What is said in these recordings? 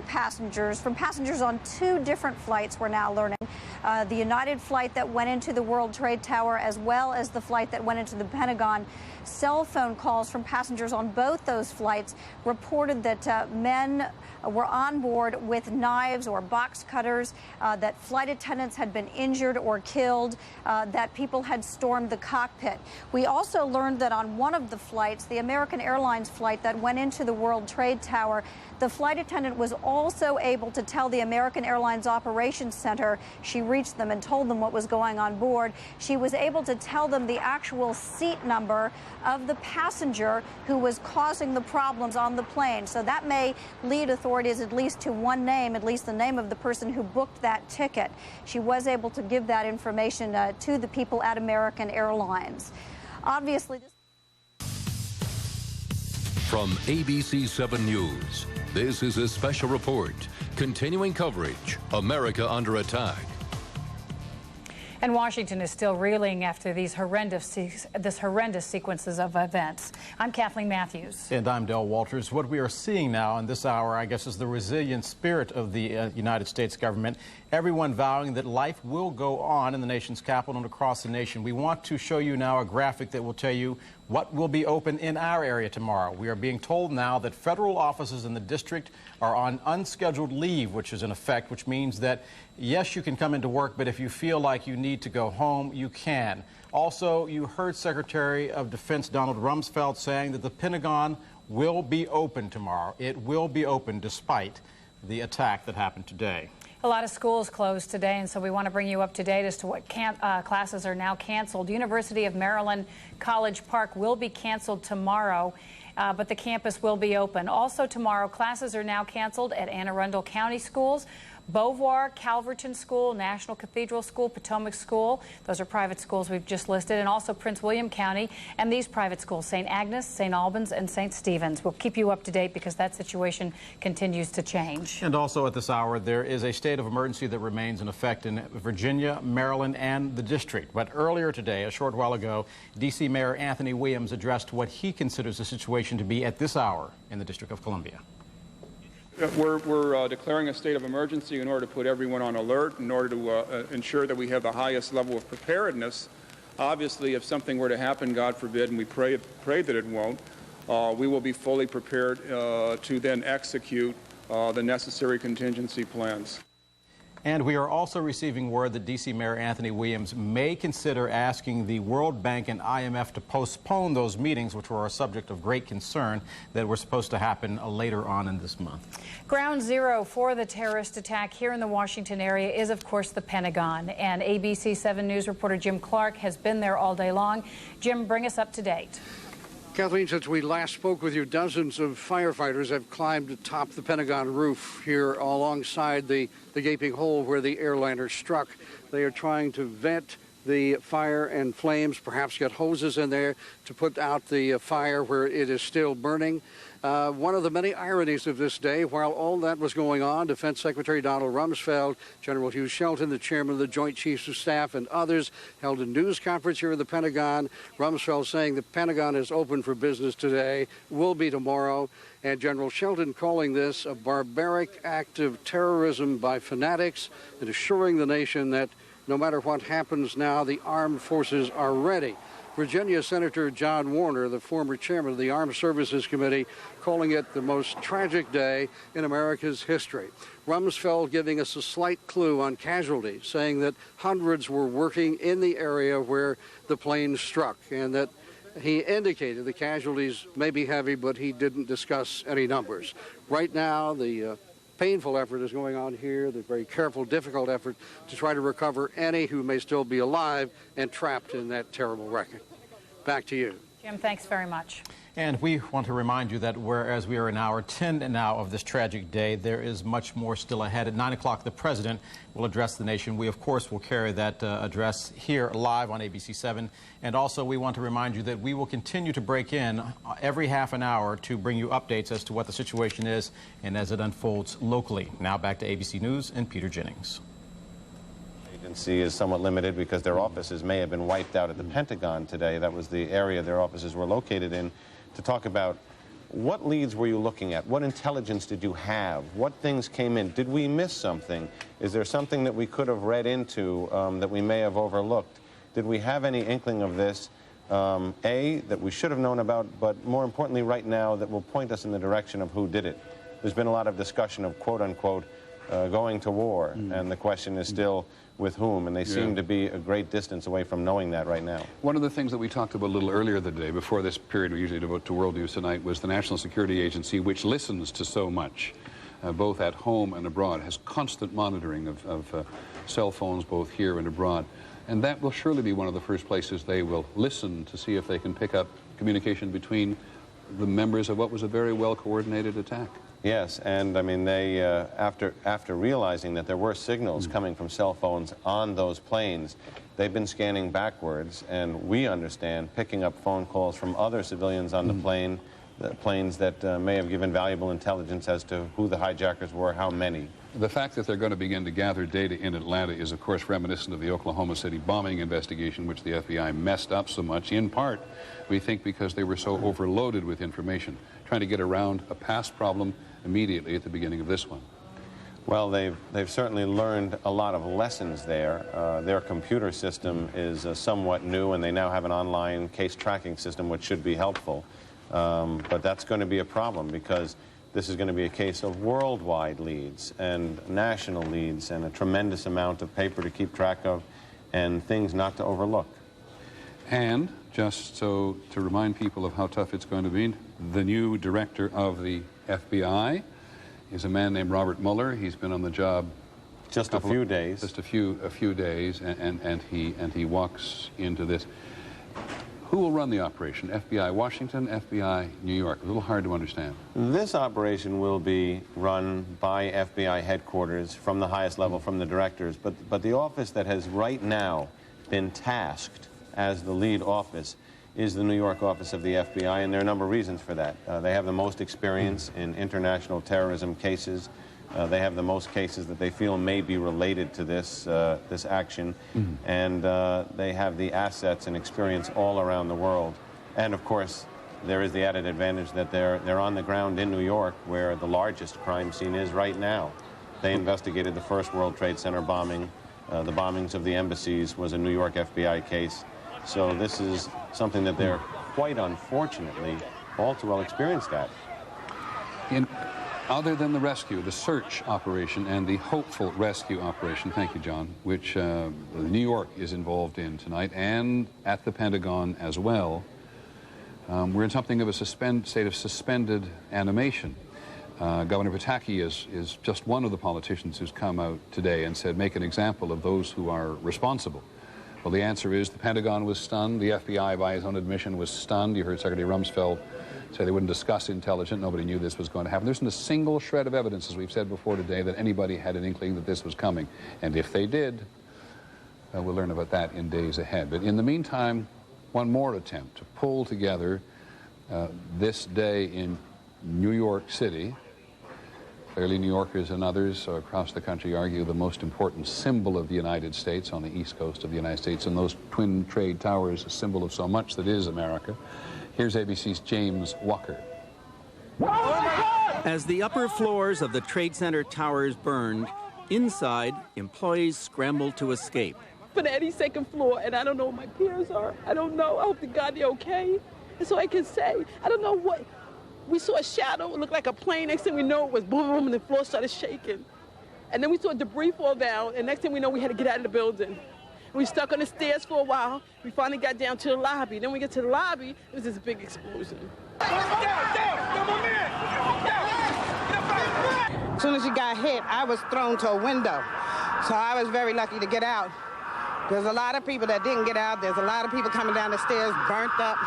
passengers on two different flights, we're now learning. The United flight that went into the World Trade Tower, as well as the flight that went into the Pentagon. Cell phone calls from passengers on both those flights reported that men were on board with knives or box cutters, that flight attendants had been injured or killed, that people had stormed the cockpit. We also learned that on one of the flights, the American Airlines flight that went into the World Trade Tower, the flight attendant was also able to tell the American Airlines Operations Center. She reached them and told them what was going on board. She was able to tell them the actual seat number of the passenger who was causing the problems on the plane. So that may lead authorities at least to one name, at least the name of the person who booked that ticket. She was able to give that information to the people at American Airlines. Obviously, this... From ABC 7 News, this is a special report. Continuing coverage, America Under Attack. And Washington is still reeling after these horrendous sequences of events. I'm Kathleen Matthews. And I'm Del Walters. What we are seeing now in this hour, I guess, is the resilient spirit of the United States government. Everyone vowing that life will go on in the nation's capital and across the nation. We want to show you now a graphic that will tell you what will be open in our area tomorrow. We are being told now that federal offices in the district are on unscheduled leave, which is in effect, which means that, yes, you can come into work, but if you feel like you need to go home, you can. Also, you heard Secretary of Defense Donald Rumsfeld saying that the Pentagon will be open tomorrow. It will be open despite the attack that happened today. A lot of schools closed today, and so we want to bring you up to date as to what classes are now canceled. University of Maryland College Park will be canceled tomorrow, but the campus will be open. Also tomorrow, classes are now canceled at Anne Arundel County schools, Beauvoir, Calverton School, National Cathedral School, Potomac School. Those are private schools we've just listed, and also Prince William County and these private schools, St. Agnes, St. Albans, and St. Stephen's. We'll keep you up to date because that situation continues to change. And also at this hour, there is a state of emergency that remains in effect in Virginia, Maryland, and the district. But earlier today, a short while ago, D.C. Mayor Anthony Williams addressed what he considers the situation to be at this hour in the District of Columbia. We're declaring a state of emergency in order to put everyone on alert, in order to ensure that we have the highest level of preparedness. Obviously, if something were to happen, God forbid, and we pray that it won't, we will be fully prepared to then execute the necessary contingency plans. And we are also receiving word that D.C. Mayor Anthony Williams may consider asking the World Bank and IMF to postpone those meetings, which were a subject of great concern, that were supposed to happen later on in this month. Ground zero for the terrorist attack here in the Washington area is, of course, the Pentagon. And ABC 7 News reporter Jim Clark has been there all day long. Jim, bring us up to date. Kathleen, since we last spoke with you, dozens of firefighters have climbed atop the Pentagon roof here alongside the gaping hole where the airliner struck. They are trying to vent the fire and flames, perhaps get hoses in there to put out the fire where it is still burning. One of the many ironies of this day, while all that was going on, Defense Secretary Donald Rumsfeld, General Hugh Shelton, the chairman of the Joint Chiefs of Staff, and others held a news conference here in the Pentagon. Rumsfeld saying the Pentagon is open for business today, will be tomorrow, and General Shelton calling this a barbaric act of terrorism by fanatics and assuring the nation that no matter what happens now, the armed forces are ready. Virginia Senator John Warner, the former chairman of the Armed Services Committee, calling it the most tragic day in America's history. Rumsfeld giving us a slight clue on casualties, saying that hundreds were working in the area where the plane struck, and that he indicated the casualties may be heavy, but he didn't discuss any numbers. Right now, the painful effort is going on here, the very careful, difficult effort to try to recover any who may still be alive and trapped in that terrible wreckage. Back to you. Jim, thanks very much. And we want to remind you that whereas we are in hour 10 now of this tragic day, there is much more still ahead. At 9 o'clock, the President will address the nation. We, of course, will carry that address here live on ABC 7. And also, we want to remind you that we will continue to break in every half an hour to bring you updates as to what the situation is and as it unfolds locally. Now back to ABC News and Peter Jennings. Agency is somewhat limited because their offices may have been wiped out at the Pentagon today. That was the area their offices were located in. To talk about what leads were you looking at? What intelligence did you have? What things came in? Did we miss something? Is there something that we could have read into that we may have overlooked? Did we have any inkling of this, A, that we should have known about, but more importantly right now that will point us in the direction of who did it? There's been a lot of discussion of quote-unquote going to war, and the question is still with whom, and they seem to be a great distance away from knowing that right now. One of the things that we talked about a little earlier the day, before this period we usually devote to World News Tonight, was the National Security Agency, which listens to so much, both at home and abroad, has constant monitoring of cell phones both here and abroad. And that will surely be one of the first places they will listen to see if they can pick up communication between the members of what was a very well-coordinated attack. Yes, and I mean, they, after realizing that there were signals coming from cell phones on those planes, they've been scanning backwards, and we understand picking up phone calls from other civilians on the planes that may have given valuable intelligence as to who the hijackers were, how many. The fact that they're going to begin to gather data in Atlanta is, of course, reminiscent of the Oklahoma City bombing investigation, which the FBI messed up so much, in part, we think, because they were so overloaded with information, trying to get around a past problem immediately at the beginning of this one. Well, they've certainly learned a lot of lessons there. Their computer system is somewhat new, and they now have an online case tracking system, which should be helpful. But that's going to be a problem, because this is going to be a case of worldwide leads and national leads and a tremendous amount of paper to keep track of and things not to overlook. And just so to remind people of how tough it's going to be, the new director of the FBI is a man named Robert Mueller. He's been on the job just a few days. Just a few days, and he walks into this. Who will run the operation? FBI Washington, FBI New York? A little hard to understand. This operation will be run by FBI headquarters from the highest level, from the directors, but the office that has right now been tasked as the lead office is the New York office of the FBI, and there are a number of reasons for that. They have the most experience in international terrorism cases. They have the most cases that they feel may be related to this action, and they have the assets and experience all around the world. And of course, there is the added advantage that they're on the ground in New York, where the largest crime scene is right now. They investigated the first World Trade Center bombing. The bombings of the embassies was a New York FBI case. So this is something that they're quite unfortunately all too well experienced at. Other than the rescue, the search operation and the hopeful rescue operation, thank you, John, which New York is involved in tonight, and at the Pentagon as well, we're in something of a state of suspended animation. Governor Pataki is just one of the politicians who's come out today and said, make an example of those who are responsible. Well, the answer is the Pentagon was stunned. The FBI, by his own admission, was stunned. You heard Secretary Rumsfeld say they wouldn't discuss intelligence. Nobody knew this was going to happen. There isn't a single shred of evidence, as we've said before today, that anybody had an inkling that this was coming. And if they did, we'll learn about that in days ahead. But in the meantime, one more attempt to pull together this day in New York City. Clearly, New Yorkers and others across the country argue the most important symbol of the United States on the east coast of the United States, and those twin trade towers, a symbol of so much that is America. Here's ABC's James Walker. As the upper floors of the Trade Center towers burned, inside, employees scrambled to escape. For the 82nd floor, and I don't know where my peers are. I don't know. I hope to God they're okay. That's all I can say. I don't know what. We saw a shadow. It looked like a plane. Next thing we know, it was boom, boom, and the floor started shaking. And then we saw debris fall down, and next thing we know, we had to get out of the building. We stuck on the stairs for a while. We finally got down to the lobby. Then we get to the lobby, it was this big explosion. As soon as she got hit, I was thrown to a window. So I was very lucky to get out. There's a lot of people that didn't get out. There's a lot of people coming down the stairs, burnt up.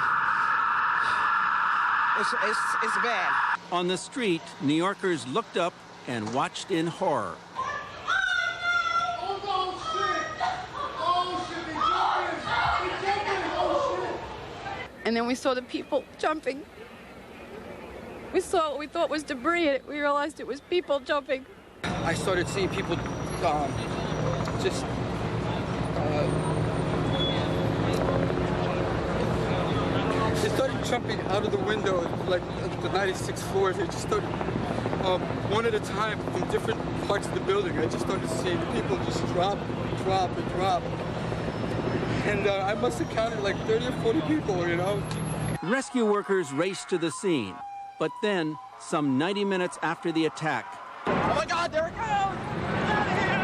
It's bad. On the street, New Yorkers looked up and watched in horror. And then we saw the people jumping. We saw what we thought was debris, and we realized it was people jumping. I started seeing people just started jumping out of the window, like the 96th floor. They just started, one at a time, from different parts of the building. I just started seeing the people just drop, and drop. And I must have counted like 30 or 40 people, you know. Rescue workers raced to the scene, but then, some 90 minutes after the attack, Oh my God, there it goes! Get out of here!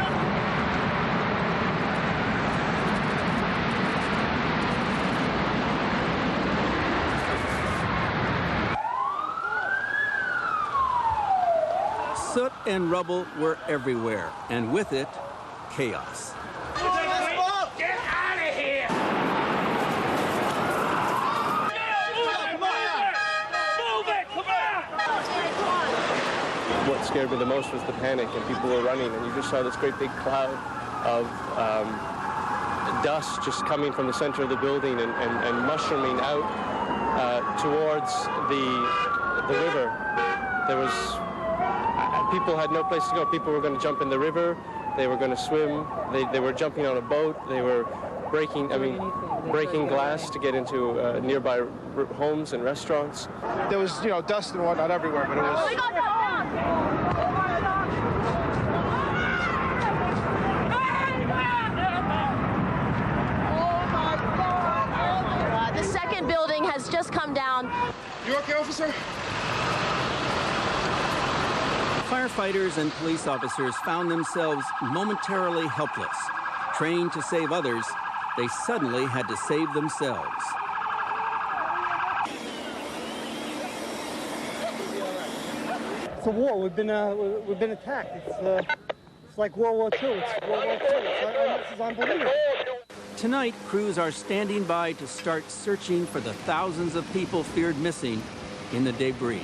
soot and rubble were everywhere, and with it, chaos. Get out of here! What scared me the most was the panic, and people were running, and you just saw this great big cloud of dust just coming from the center of the building and mushrooming out towards the river. There was, people had no place to go. People were going to jump in the river, they were going to swim, they were jumping on a boat, they were breaking glass to get into nearby homes and restaurants. There was, dust and whatnot everywhere, but it was... The second building has just come down. You okay, officer? Firefighters and police officers found themselves momentarily helpless. Trained to save others, they suddenly had to save themselves. It's a war. We've been attacked. It's like World War II. It's World War II. This is unbelievable. Tonight, crews are standing by to start searching for the thousands of people feared missing in the debris.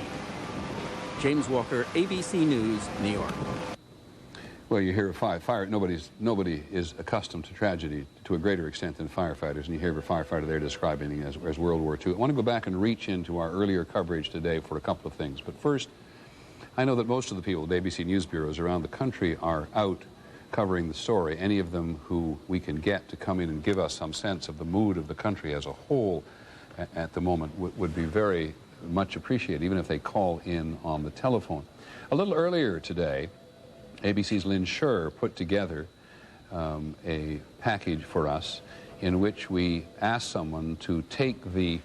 James Walker, ABC News, New York. Well, you hear of nobody is accustomed to tragedy to a greater extent than firefighters, and you hear of a firefighter there describing it as World War II. I want to go back and reach into our earlier coverage today for a couple of things. But first, I know that most of the people at ABC News bureaus around the country are out covering the story. Any of them who we can get to come in and give us some sense of the mood of the country as a whole at the moment would be very much appreciated, even if they call in on the telephone. A little earlier today, ABC's Lynn Scher put together a package for us in which we asked someone to take the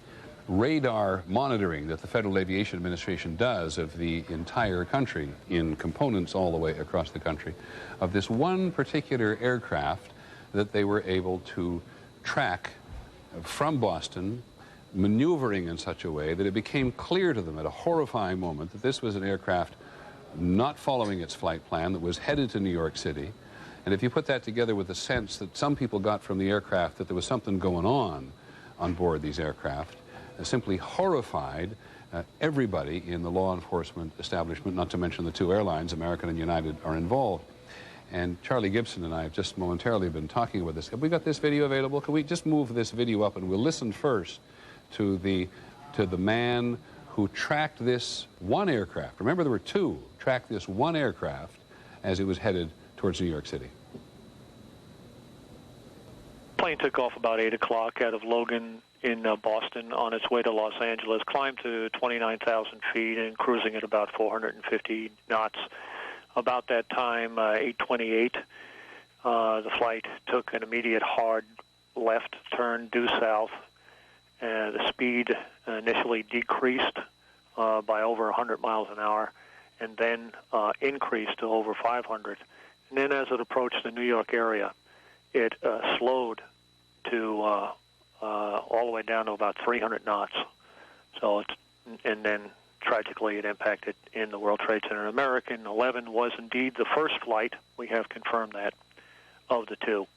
radar monitoring that the Federal Aviation Administration does of the entire country in components all the way across the country of this one particular aircraft that they were able to track from Boston, maneuvering in such a way that it became clear to them at a horrifying moment that this was an aircraft not following its flight plan that was headed to New York City. And if you put that together with the sense that some people got from the aircraft that there was something going on board these aircraft, simply horrified everybody in the law enforcement establishment, not to mention the two airlines, American and United, are involved. And Charlie Gibson and I have just momentarily been talking about this. Have we got this video available? Can we just move this video up and we'll listen first to the man who tracked this one aircraft. Remember, there were two. Tracked this one aircraft as it was headed towards New York City. Plane took off about 8 o'clock out of Logan in Boston on its way to Los Angeles, climbed to 29,000 feet and cruising at about 450 knots. About that time, 8:28, the flight took an immediate hard left turn due south. The speed initially decreased by over 100 miles an hour and then increased to over 500. And then as it approached the New York area, it slowed to all the way down to about 300 knots. So and then tragically it impacted in the World Trade Center. American 11 was indeed the first flight, we have confirmed that, of the two.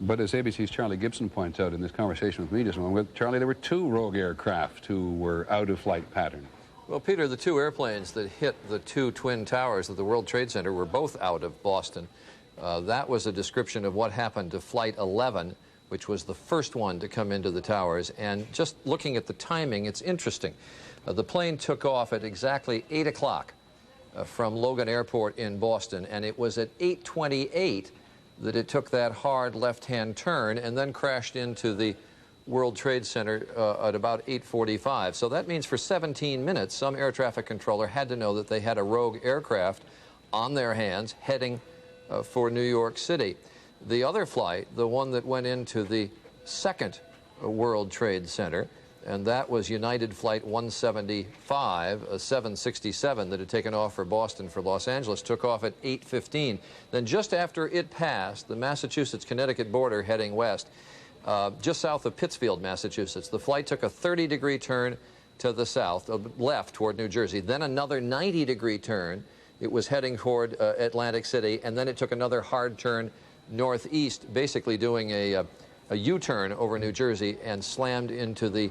But as ABC's Charlie Gibson points out in this conversation with me just a moment, Charlie, there were two rogue aircraft who were out of flight pattern. Well, Peter, the two airplanes that hit the two twin towers of the World Trade Center were both out of Boston. That was a description of what happened to Flight 11, which was the first one to come into the towers. And just looking at the timing, it's interesting. The plane took off at exactly 8 o'clock from Logan Airport in Boston, and it was at 8:28 that it took that hard left-hand turn and then crashed into the World Trade Center at about 8:45. So that means for 17 minutes, some air traffic controller had to know that they had a rogue aircraft on their hands heading for New York City. The other flight, the one that went into the second World Trade Center, and that was United Flight 175, a 767 that had taken off for Boston for Los Angeles, took off at 8:15. Then just after it passed the Massachusetts-Connecticut border heading west, just south of Pittsfield, Massachusetts, the flight took a 30-degree turn to the south, left toward New Jersey, then another 90-degree turn. It was heading toward Atlantic City, and then it took another hard turn northeast, basically doing a U-turn over New Jersey, and slammed into the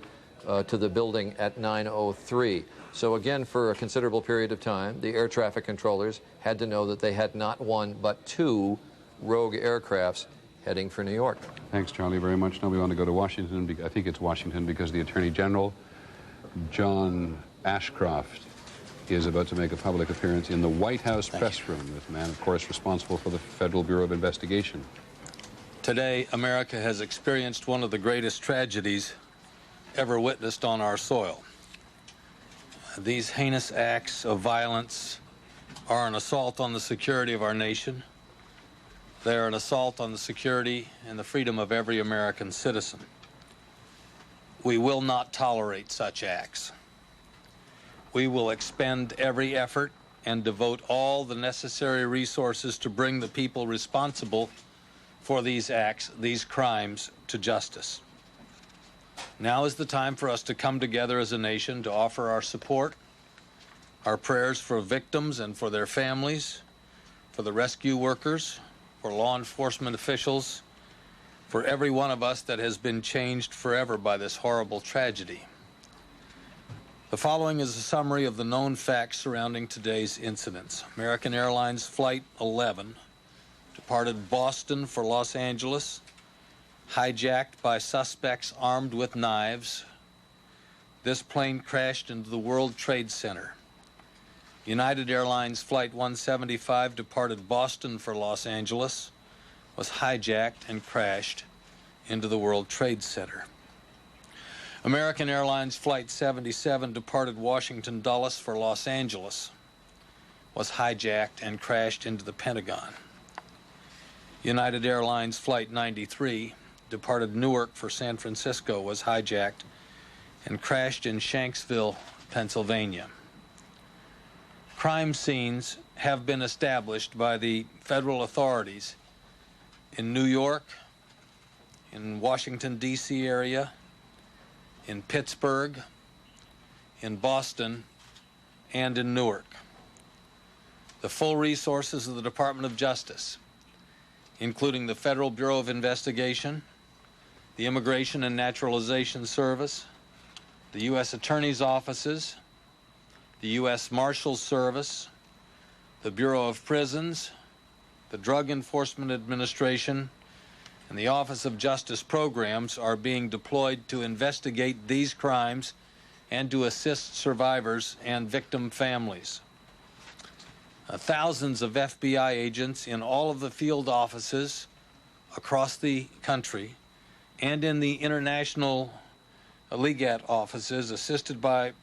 to the building at 9:03. So again, for a considerable period of time, the air traffic controllers had to know that they had not one but two rogue aircrafts heading for New York. Thanks, Charlie, very much. Now we want to go to Washington. I think it's Washington because the Attorney General, John Ashcroft, is about to make a public appearance in the White House press room with the man, of course, responsible for the Federal Bureau of Investigation. Today, America has experienced one of the greatest tragedies ever witnessed on our soil. These heinous acts of violence are an assault on the security of our nation. They are an assault on the security and the freedom of every American citizen. We will not tolerate such acts. We will expend every effort and devote all the necessary resources to bring the people responsible for these acts, these crimes, to justice. Now is the time for us to come together as a nation to offer our support, our prayers for victims and for their families, for the rescue workers, for law enforcement officials, for every one of us that has been changed forever by this horrible tragedy. The following is a summary of the known facts surrounding today's incidents. American Airlines Flight 11 departed Boston for Los Angeles, hijacked by suspects armed with knives. This plane crashed into the World Trade Center. United Airlines Flight 175 departed Boston for Los Angeles, was hijacked and crashed into the World Trade Center. American Airlines Flight 77 departed Washington Dulles for Los Angeles, was hijacked and crashed into the Pentagon. United Airlines Flight 93 departed Newark for San Francisco, was hijacked and crashed in Shanksville, Pennsylvania. Crime scenes have been established by the federal authorities in New York, in Washington, D.C. area, in Pittsburgh, in Boston, and in Newark. The full resources of the Department of Justice, including the Federal Bureau of Investigation, the Immigration and Naturalization Service, the U.S. Attorney's offices, the U.S. Marshals Service, the Bureau of Prisons, the Drug Enforcement Administration, and the Office of Justice Programs are being deployed to investigate these crimes and to assist survivors and victim families. Thousands of FBI agents in all of the field offices across the country and in the international Legat offices, assisted by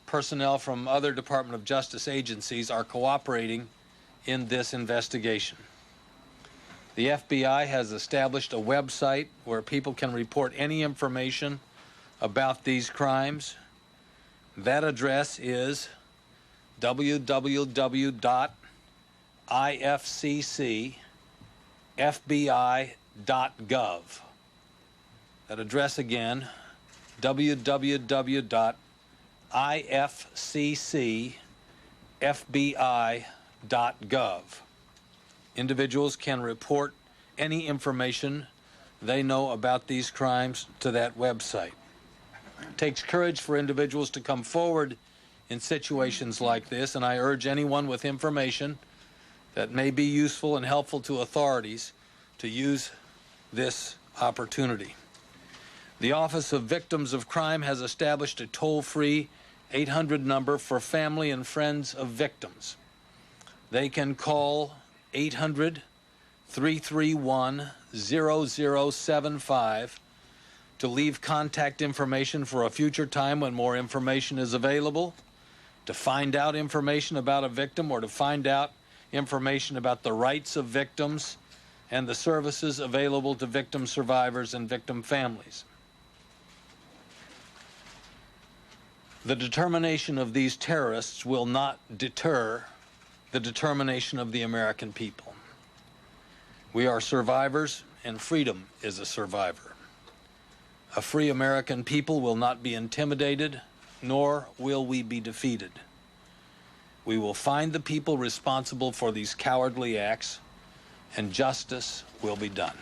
personnel from other Department of Justice agencies, are cooperating in this investigation. The FBI has established a website where people can report any information about these crimes. That address is www.ifccfbi.gov. That address again, www.ifccfbi.gov. Individuals can report any information they know about these crimes to that website. It takes courage for individuals to come forward in situations like this, and I urge anyone with information that may be useful and helpful to authorities to use this opportunity. The Office of Victims of Crime has established a toll-free 800 number for family and friends of victims. They can call 800-331-0075 to leave contact information for a future time when more information is available, to find out information about a victim, or to find out information about the rights of victims and the services available to victim survivors and victim families. The determination of these terrorists will not deter the determination of the American people. We are survivors, and freedom is a survivor. A free American people will not be intimidated, nor will we be defeated. We will find the people responsible for these cowardly acts, and justice will be done.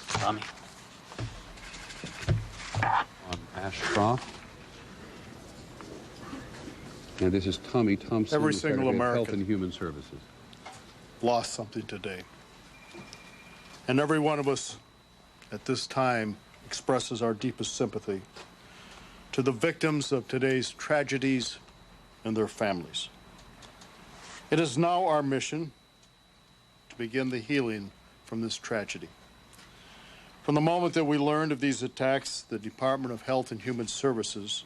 Tommy. On Ashcroft. And this is Tommy Thompson, Every single Secretary of American Health and Human Services. Lost something today. And every one of us at this time expresses our deepest sympathy to the victims of today's tragedies and their families. It is now our mission to begin the healing from this tragedy. From the moment that we learned of these attacks, the Department of Health and Human Services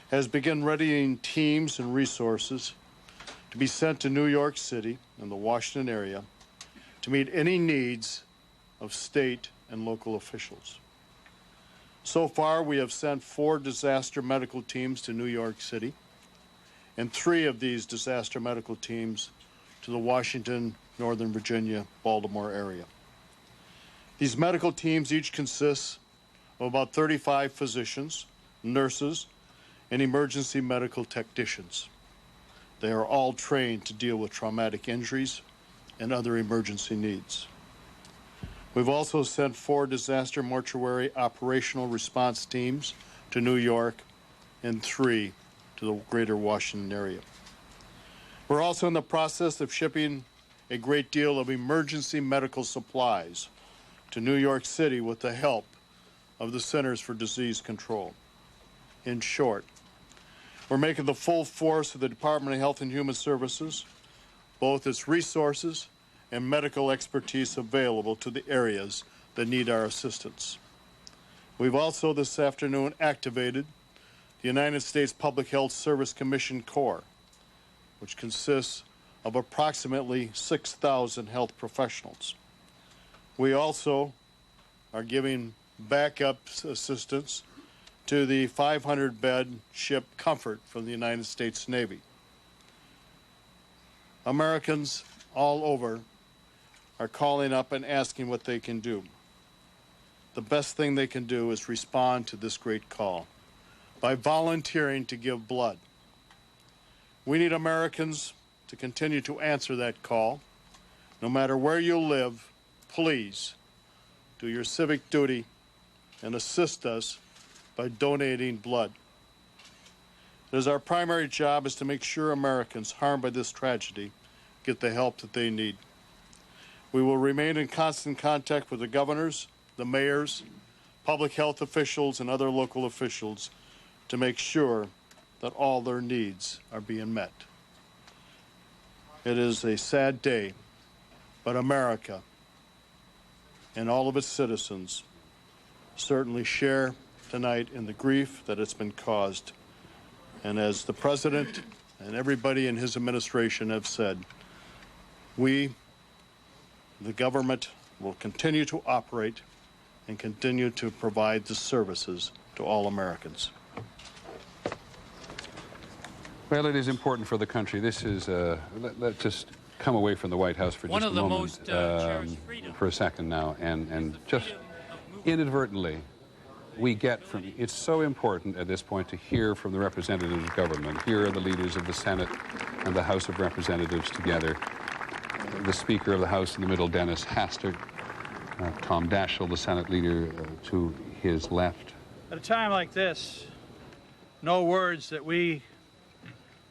has begun readying teams and resources to be sent to New York City and the Washington area to meet any needs of state and local officials. So far, we have sent 4 disaster medical teams to New York City and 3 of these disaster medical teams to the Washington, Northern Virginia, Baltimore area. These medical teams each consist of about 35 physicians, nurses, and emergency medical technicians. They are all trained to deal with traumatic injuries and other emergency needs. We've also sent 4 disaster mortuary operational response teams to New York and 3 to the greater Washington area. We're also in the process of shipping a great deal of emergency medical supplies to New York City with the help of the Centers for Disease Control. In short, we're making the full force of the Department of Health and Human Services, both its resources and medical expertise available to the areas that need our assistance. We've also this afternoon activated the United States Public Health Service Commission Corps, which consists of approximately 6,000 health professionals. We also are giving backup assistance to the 500-bed ship Comfort from the United States Navy. Americans all over are calling up and asking what they can do. The best thing they can do is respond to this great call by volunteering to give blood. We need Americans to continue to answer that call. No matter where you live, please do your civic duty and assist us by donating blood. It is our primary job is to make sure Americans harmed by this tragedy get the help that they need. We will remain in constant contact with the governors, the mayors, public health officials, and other local officials to make sure that all their needs are being met. It is a sad day, but America and all of its citizens certainly share tonight in the grief that has been caused. And as the President and everybody in his administration have said, we, the government, will continue to operate and continue to provide the services to all Americans. Well, it is important for the country. This is, let's just come away from the White House for just a moment, for a second now, and just inadvertently, we get from, it's so important at this point to hear from the representatives of government. Here are the leaders of the Senate and the House of Representatives together. The Speaker of the House in the middle, Dennis Hastert, Tom Daschle, the Senate leader to his left. At a time like this, no words that we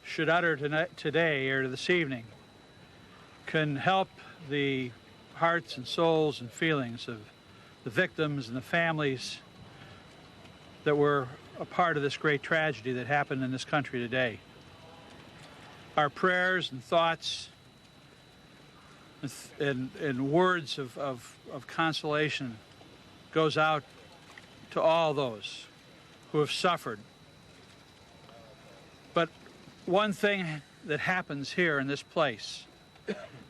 should utter today or this evening can help the hearts and souls and feelings of the victims and the families that were a part of this great tragedy that happened in this country today. Our prayers and thoughts and words of consolation goes out to all those who have suffered. But one thing that happens here in this place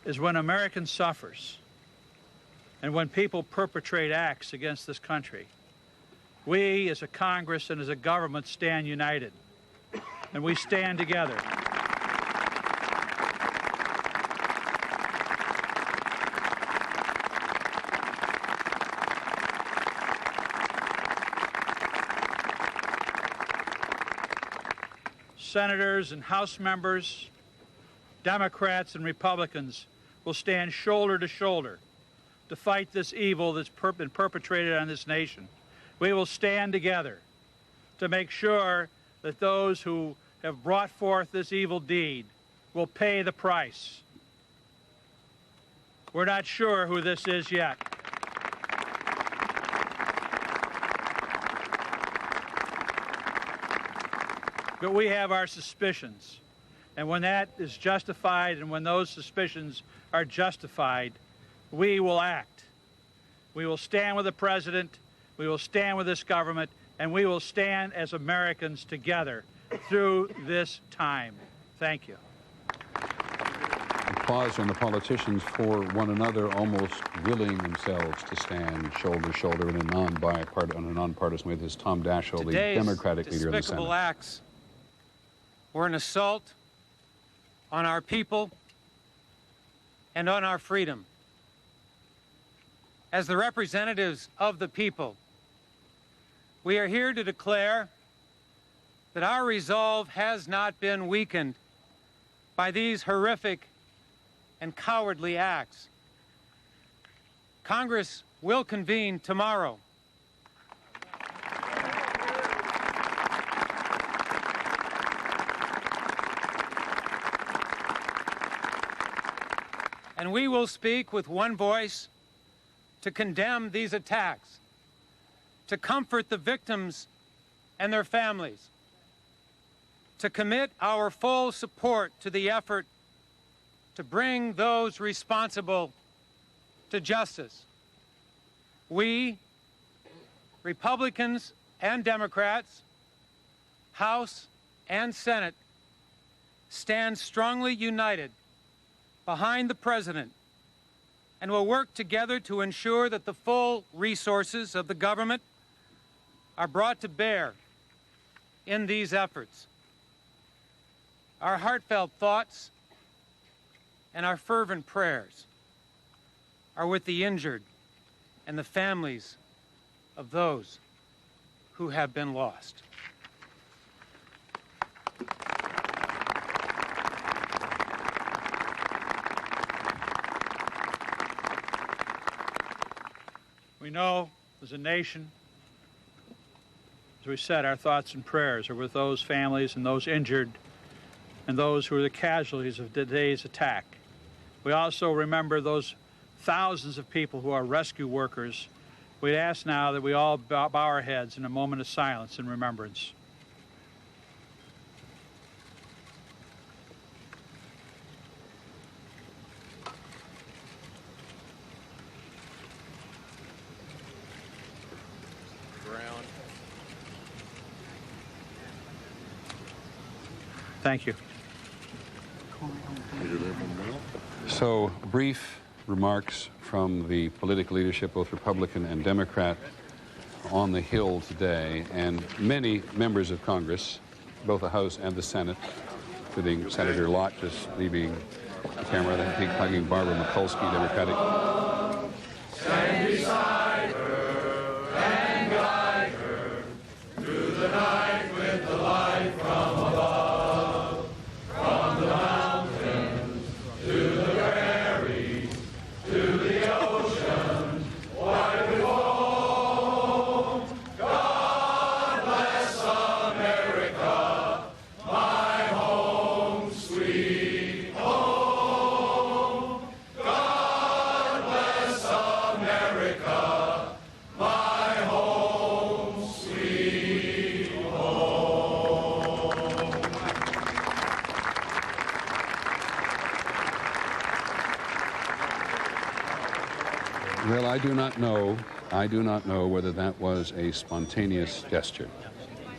is when American suffers and when people perpetrate acts against this country, we as a Congress and as a government stand united, and we stand together. Senators and House members, Democrats and Republicans will stand shoulder to shoulder to fight this evil that's been perpetrated on this nation. We will stand together to make sure that those who have brought forth this evil deed will pay the price. We're not sure who this is yet. But we have our suspicions. And when that is justified and when those suspicions are justified, we will act. We will stand with the president, we will stand with this government, and we will stand as Americans together through this time. Thank you. Applause from the politicians for one another, almost willing themselves to stand shoulder to shoulder in a nonpartisan way. This is Tom Daschle, the Democratic leader of the Senate. Despicable acts were an assault on our people and on our freedom. As the representatives of the people, we are here to declare that our resolve has not been weakened by these horrific and cowardly acts. Congress will convene tomorrow. And we will speak with one voice to condemn these attacks, to comfort the victims and their families, to commit our full support to the effort to bring those responsible to justice. We, Republicans and Democrats, House and Senate, stand strongly united behind the President and will work together to ensure that the full resources of the government are brought to bear in these efforts. Our heartfelt thoughts and our fervent prayers are with the injured and the families of those who have been lost. We know as a nation, as we said, our thoughts and prayers are with those families and those injured and those who are the casualties of today's attack. We also remember those thousands of people who are rescue workers. We'd ask now that we all bow our heads in a moment of silence and remembrance. Thank you. So, brief remarks from the political leadership, both Republican and Democrat, on the Hill today, and many members of Congress, both the House and the Senate, including Senator Lott just leaving the camera, then hugging Barbara Mikulski, Democratic. Stand beside her and guide her through the night with the light from above, from the mountains to the prairies, to the ocean, wide with foam. God bless America, my home, sweet home. God bless America, my home, sweet home. Well, I do not know I do not know whether that was a spontaneous gesture,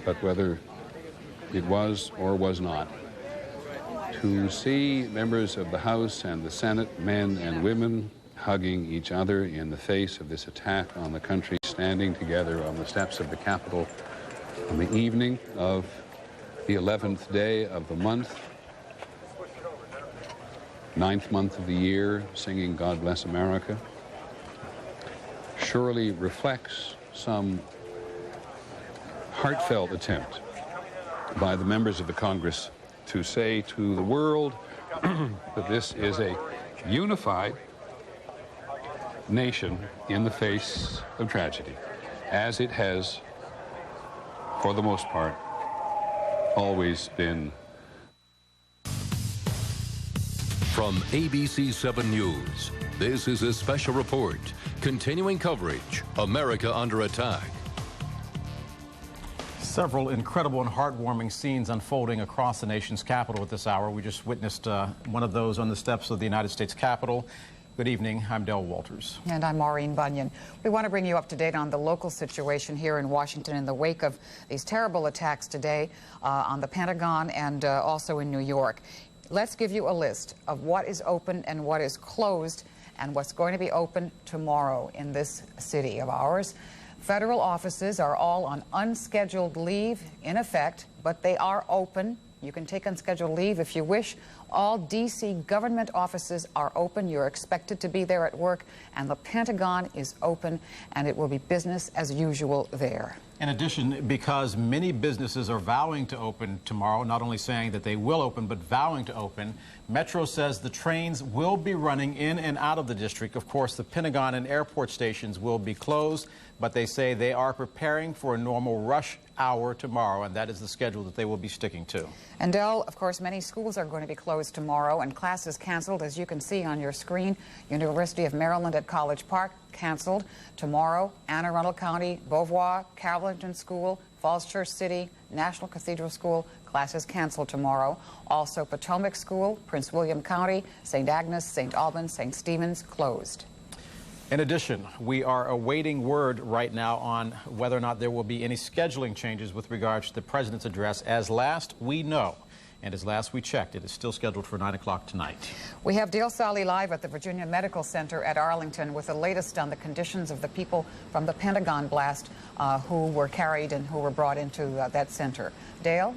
but whether it was or was not, to see members of the House and the Senate, men and women, hugging each other in the face of this attack on the country, standing together on the steps of the Capitol on the evening of the 11th day of the month, 9th month of the year, singing God Bless America, surely reflects some heartfelt attempt by the members of the Congress to say to the world that this is a unified nation in the face of tragedy, as it has, for the most part, always been. From ABC 7 News, this is a special report, continuing coverage, America Under Attack. Several incredible and heartwarming scenes unfolding across the nation's capital at this hour. We just witnessed one of those on the steps of the United States Capitol. Good evening. I'm Dale Walters. And I'm Maureen Bunyan. We want to bring you up to date on the local situation here in Washington in the wake of these terrible attacks today on the Pentagon and also in New York. Let's give you a list of what is open and what is closed and what's going to be open tomorrow in this city of ours. Federal offices are all on unscheduled leave in effect, but they are open. You can take unscheduled leave if you wish. All D.C. government offices are open. You're expected to be there at work, and the Pentagon is open, and it will be business as usual there. In addition, because many businesses are vowing to open tomorrow, not only saying that they will open, but vowing to open, Metro says the trains will be running in and out of the district. Of course, the Pentagon and airport stations will be closed, but they say they are preparing for a normal rush hour tomorrow, and that is the schedule that they will be sticking to. And Del, of course, many schools are going to be closed tomorrow and classes canceled, as you can see on your screen. University of Maryland at College Park canceled tomorrow. Anne Arundel County, Beauvoir, Carrollton School, Falls Church City, National Cathedral School, classes canceled tomorrow. Also Potomac School, Prince William County, St. Agnes, St. Albans, St. Stephen's closed. In addition, we are awaiting word right now on whether or not there will be any scheduling changes with regards to the president's address. As last we know, and as last we checked, it is still scheduled for 9 o'clock tonight. We have Dale Solly live at the Virginia Medical Center at Arlington with the latest on the conditions of the people from the Pentagon blast who were carried and who were brought into that center. Dale?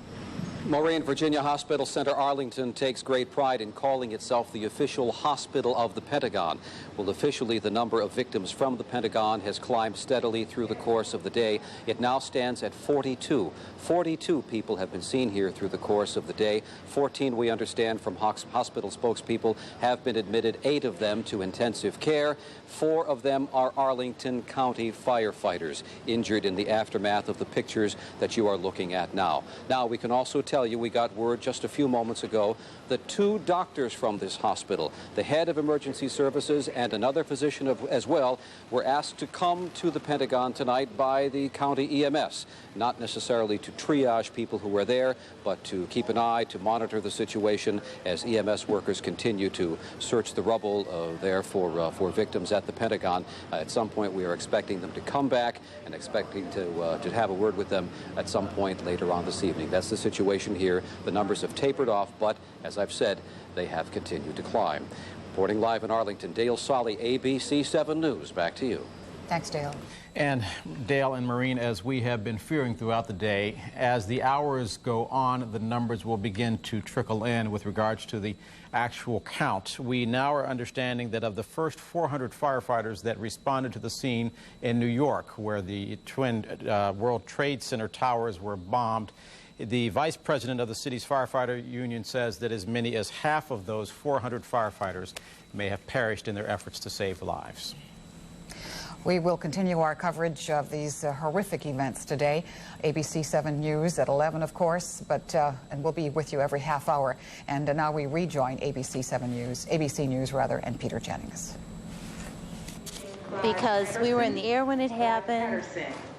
Maureen, Virginia Hospital Center Arlington takes great pride in calling itself the official hospital of the Pentagon. Well, officially, the number of victims from the Pentagon has climbed steadily through the course of the day. It now stands at 42. 42 people have been seen here through the course of the day. 14, we understand from hospital spokespeople, have been admitted, 8 of them to intensive care. 4 of them are Arlington County firefighters injured in the aftermath of the pictures that you are looking at now. Now, we can also tell you, we got word just a few moments ago that 2 doctors from this hospital, the head of emergency services and another physician as well, were asked to come to the Pentagon tonight by the county EMS, not necessarily to triage people who were there, but to keep an eye, to monitor the situation as EMS workers continue to search the rubble there for victims at the Pentagon. At some point, we are expecting them to come back and expecting to have a word with them at some point later on this evening. That's the situation here. The numbers have tapered off, but as I've said, they have continued to climb. Reporting live in Arlington, Dale Solly, ABC 7 News. Back to you. Thanks, Dale. And Dale and Maureen, as we have been fearing throughout the day, as the hours go on, the numbers will begin to trickle in with regards to the actual count. We now are understanding that of the first 400 firefighters that responded to the scene in New York, where the twin World Trade Center towers were bombed, the vice president of the city's firefighter union says that as many as half of those 400 firefighters may have perished in their efforts to save lives. We will continue our coverage of these horrific events today. ABC 7 News at 11, of course, and we'll be with you every half hour. And now we rejoin ABC News, and Peter Jennings. Because we were in the air when it happened.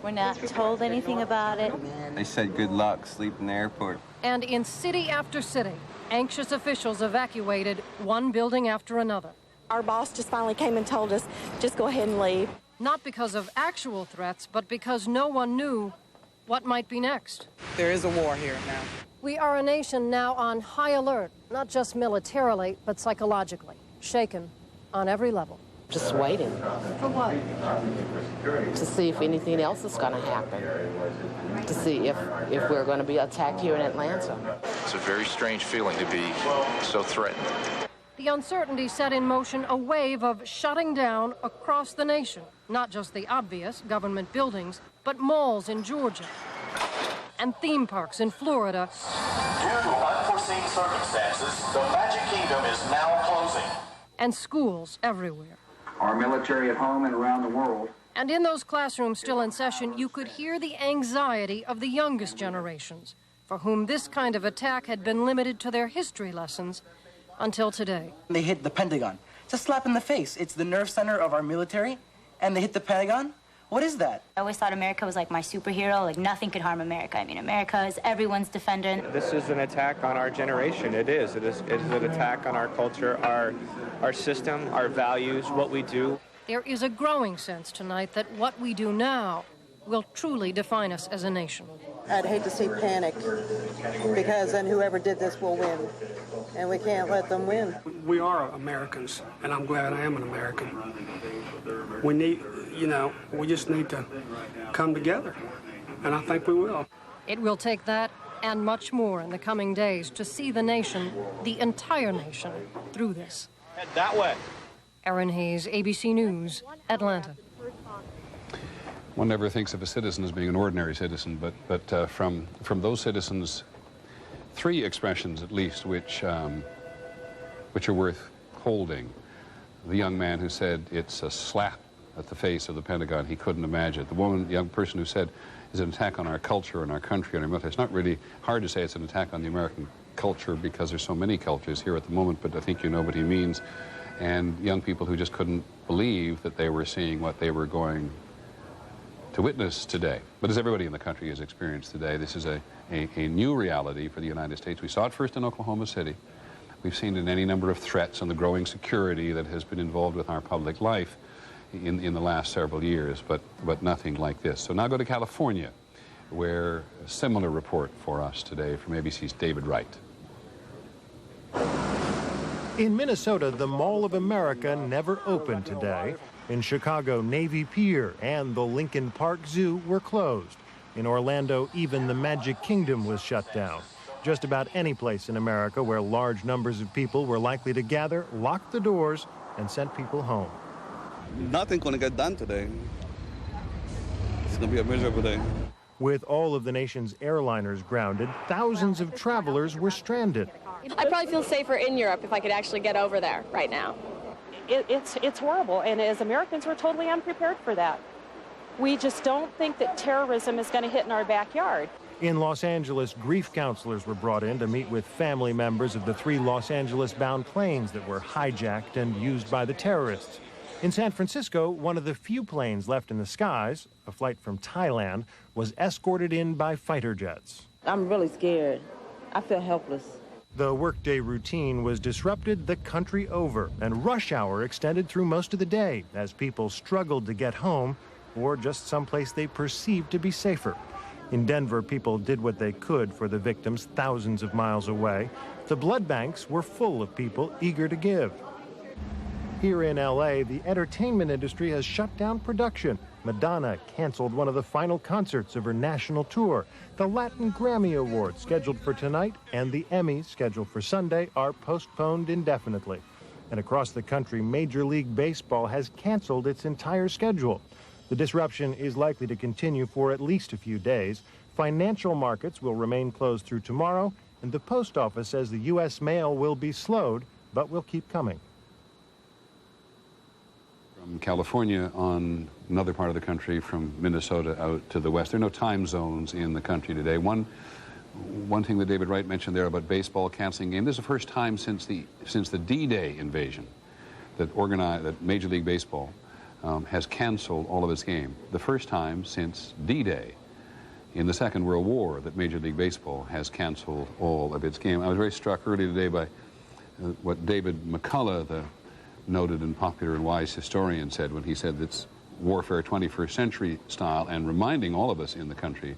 We're not told anything about it. They said good luck, sleep in the airport. And in city after city, anxious officials evacuated one building after another. Our boss just finally came and told us, just go ahead and leave. not because of actual threats, but because no one knew what might be next. There is a war here now. We are a nation now on high alert, not just militarily, but psychologically, shaken on every level. Just waiting. For what? To see if anything else is going to happen. To see if we're going to be attacked here in Atlanta. It's a very strange feeling to be so threatened. The uncertainty set in motion a wave of shutting down across the nation. Not just the obvious government buildings, but malls in Georgia and theme parks in Florida. Due to unforeseen circumstances, the Magic Kingdom is now closing. And schools everywhere. Our military at home and around the world. And in those classrooms still in session, you could hear the anxiety of the youngest generations, for whom this kind of attack had been limited to their history lessons until today. They hit the Pentagon. It's a slap in the face. It's the nerve center of our military, and they hit the Pentagon? What is that? I always thought America was like my superhero, like nothing could harm America. I mean, America is everyone's defender. This is an attack on our generation. It is an attack on our culture, our system, our values, what we do. There is a growing sense tonight that what we do now will truly define us as a nation. I'd hate to see panic, because then whoever did this will win, and we can't let them win. We are Americans, and I'm glad I am an American. We need, we just need to come together, and I think we will. It will take that and much more in the coming days to see the nation, the entire nation, through this. Head that way. Erin Hayes, ABC News, Atlanta. One never thinks of a citizen as being an ordinary citizen, but from those citizens, three expressions at least which are worth holding. The young man who said it's a slap at the face of the Pentagon, he couldn't imagine it. The young person who said it's an attack on our culture and our country and our military. It's not really hard to say it's an attack on the American culture because there's so many cultures here at the moment, but I think you know what he means. And young people who just couldn't believe that they were seeing what they were going to witness today. But as everybody in the country has experienced today, this is a new reality for the United States. We saw it first in Oklahoma City. We've seen it in any number of threats and the growing security that has been involved with our public life in the last several years, but nothing like this. So now go to California, where a similar report for us today from ABC's David Wright. In Minnesota, the Mall of America never opened today. In Chicago, Navy Pier and the Lincoln Park Zoo were closed. In Orlando, even the Magic Kingdom was shut down. Just about any place in America where large numbers of people were likely to gather locked the doors and sent people home. Nothing's going to get done today. It's going to be a miserable day. With all of the nation's airliners grounded, thousands of travelers were stranded. I'd probably feel safer in Europe if I could actually get over there right now. It's horrible, and as Americans, we're totally unprepared for that. We just don't think that terrorism is going to hit in our backyard. In Los Angeles, grief counselors were brought in to meet with family members of the 3 Los Angeles-bound planes that were hijacked and used by the terrorists. In San Francisco, one of the few planes left in the skies, a flight from Thailand, was escorted in by fighter jets. I'm really scared. I feel helpless. The workday routine was disrupted the country over, and rush hour extended through most of the day as people struggled to get home or just someplace they perceived to be safer. In Denver, people did what they could for the victims thousands of miles away. The blood banks were full of people eager to give. Here in LA, the entertainment industry has shut down production. Madonna canceled one of the final concerts of her national tour. The Latin Grammy Awards, scheduled for tonight, and the Emmys, scheduled for Sunday, are postponed indefinitely. And across the country, Major League Baseball has canceled its entire schedule. The disruption is likely to continue for at least a few days. Financial markets will remain closed through tomorrow, and the post office says the U.S. mail will be slowed, but will keep coming. From California on another part of the country, from Minnesota out to the west. There are no time zones in the country today. One thing that David Wright mentioned there about baseball canceling game, this is the first time since the D-Day invasion that Major League Baseball has canceled all of its game. The first time since D-Day in the Second World War that Major League Baseball has canceled all of its game. I was very struck earlier today by what David McCullough, the noted and popular and wise historian, said when he said that warfare 21st century style, and reminding all of us in the country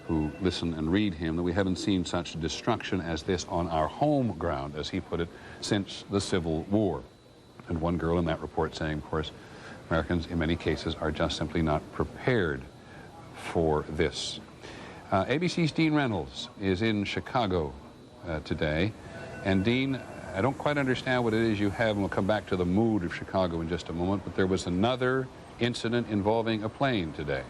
who listen and read him that we haven't seen such destruction as this on our home ground, as he put it, since the Civil War. And one girl in that report saying, of course, Americans in many cases are just simply not prepared for this. ABC's Dean Reynolds is in Chicago today. And Dean, I don't quite understand what it is you have, and we'll come back to the mood of Chicago in just a moment, but there was another incident involving a plane today.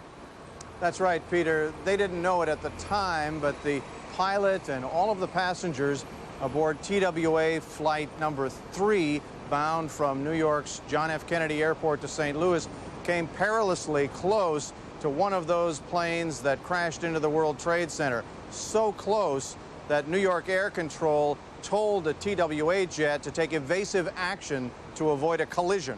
That's right, Peter. They didn't know it at the time, but the pilot and all of the passengers aboard TWA flight number 3, bound from New York's John F. Kennedy Airport to St. Louis, came perilously close to one of those planes that crashed into the World Trade Center. So close that New York Air Control told the TWA jet to take evasive action to avoid a collision.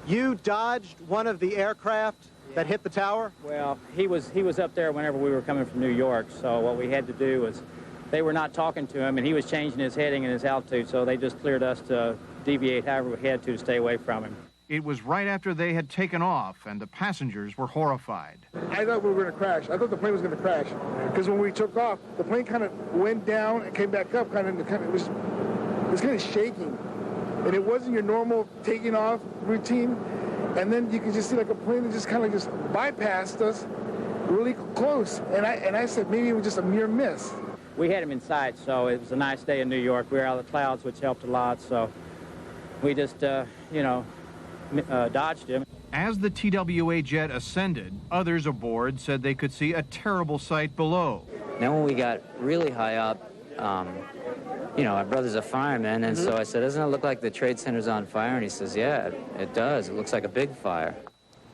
You dodged one of the aircraft that hit the tower? Well, he was up there whenever we were coming from New York, so what we had to do was, they were not talking to him, and he was changing his heading and his altitude, so they just cleared us to deviate however we had to stay away from him. It was right after they had taken off, and the passengers were horrified. I thought we were going to crash. I thought the plane was going to crash, because when we took off, the plane kind of went down and came back up, it was kind of shaking. And it wasn't your normal taking off routine. And then you could just see like a plane that just kind of bypassed us really close. And I said maybe it was just a mere miss. We had him in sight, so it was a nice day in New York. We were out of the clouds, which helped a lot. So we just, dodged him. As the TWA jet ascended, others aboard said they could see a terrible sight below. Then when we got really high up, our brother's a fireman, and so I said, doesn't it look like the Trade Center's on fire? And he says, yeah, it does. It looks like a big fire.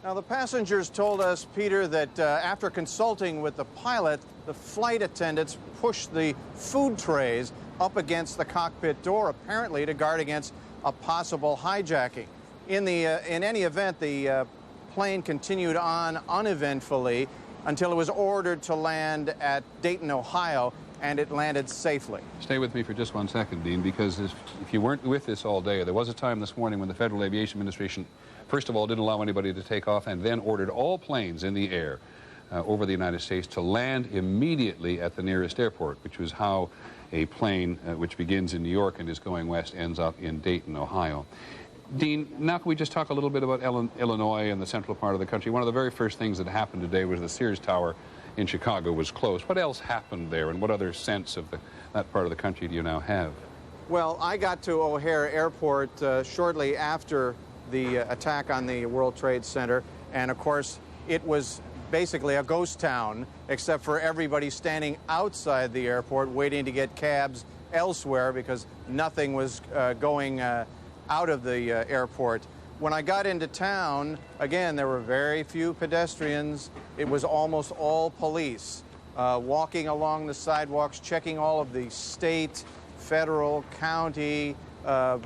Now, the passengers told us, Peter, that after consulting with the pilot, the flight attendants pushed the food trays up against the cockpit door, apparently to guard against a possible hijacking. In any event, the plane continued on uneventfully until it was ordered to land at Dayton, Ohio, and it landed safely. Stay with me for just 1 second, Dean, because if you weren't with this all day, there was a time this morning when the Federal Aviation Administration, first of all, didn't allow anybody to take off, and then ordered all planes in the air over the United States to land immediately at the nearest airport, which was how a plane which begins in New York and is going west ends up in Dayton, Ohio. Dean, now can we just talk a little bit about Illinois and the central part of the country? One of the very first things that happened today was the Sears Tower in Chicago was closed. What else happened there, and what other sense of that part of the country do you now have? Well, I got to O'Hare Airport shortly after the attack on the World Trade Center, and of course it was basically a ghost town, except for everybody standing outside the airport waiting to get cabs elsewhere because nothing was going out of the airport. When I got into town, again, there were very few pedestrians. It was almost all police walking along the sidewalks, checking all of the state, federal, county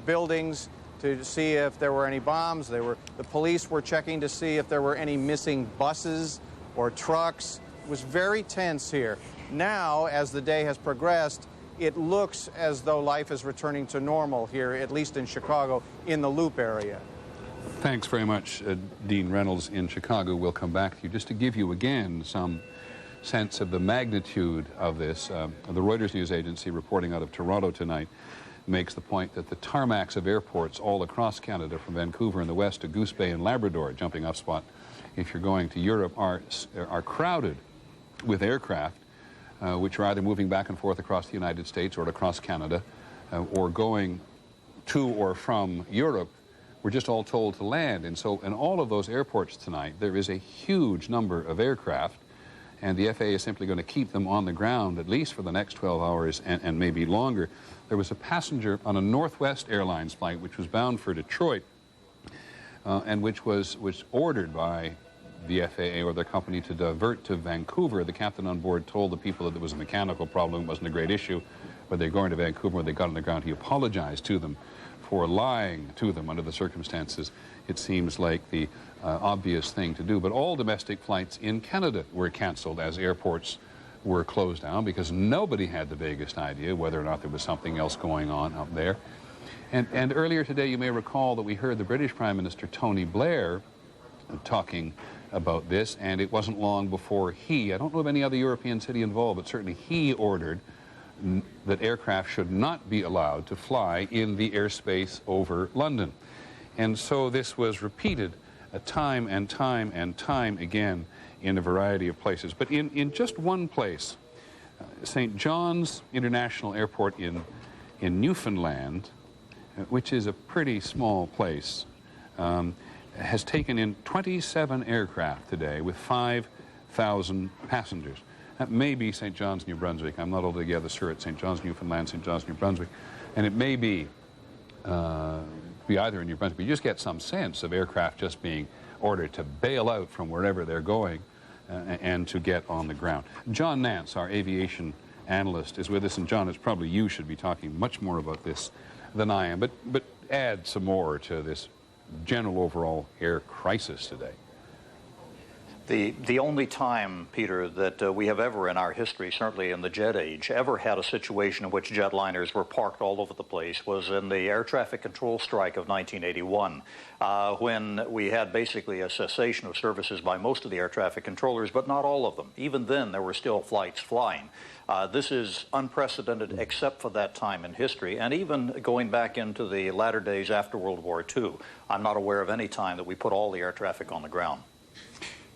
buildings to see if there were any bombs. The police were checking to see if there were any missing buses or trucks. It was very tense here. Now, as the day has progressed, it looks as though life is returning to normal here, at least in Chicago, in the Loop area. Thanks very much, Dean Reynolds in Chicago. We'll come back to you just to give you again some sense of the magnitude of this. The Reuters news agency reporting out of Toronto tonight makes the point that the tarmacs of airports all across Canada, from Vancouver in the west to Goose Bay in Labrador, jumping off spot if you're going to Europe, are crowded with aircraft which are either moving back and forth across the United States or across Canada or going to or from Europe. We're just all told to land. And so in all of those airports tonight, there is a huge number of aircraft, and the FAA is simply going to keep them on the ground at least for the next 12 hours and maybe longer. There was a passenger on a Northwest Airlines flight which was bound for Detroit and which was ordered by the FAA or their company to divert to Vancouver. The captain on board told the people that there was a mechanical problem, it wasn't a great issue, but they're going to Vancouver. When they got on the ground, he apologized to them for lying to them under the circumstances. It seems like the obvious thing to do. But all domestic flights in Canada were canceled as airports were closed down because nobody had the vaguest idea whether or not there was something else going on up there. And earlier today, you may recall that we heard the British Prime Minister, Tony Blair, talking about this, and it wasn't long before he, I don't know of any other European city involved, but certainly he ordered that aircraft should not be allowed to fly in the airspace over London. And so this was repeated time and time and time again in a variety of places. But in just one place, St. John's International Airport in Newfoundland, which is a pretty small place, has taken in 27 aircraft today with 5,000 passengers. That may be St. John's, New Brunswick. I'm not altogether sure it's St. John's, Newfoundland, St. John's, New Brunswick. And it may be either in New Brunswick. You just get some sense of aircraft just being ordered to bail out from wherever they're going and to get on the ground. John Nance, our aviation analyst, is with us. And John, it's probably you should be talking much more about this than I am. But add some more to this general overall air crisis today. The only time, Peter, that we have ever in our history, certainly in the jet age, ever had a situation in which jetliners were parked all over the place was in the air traffic control strike of 1981, when we had basically a cessation of services by most of the air traffic controllers, but not all of them. Even then, there were still flights flying. This is unprecedented except for that time in history, and even going back into the latter days after World War II, I'm not aware of any time that we put all the air traffic on the ground.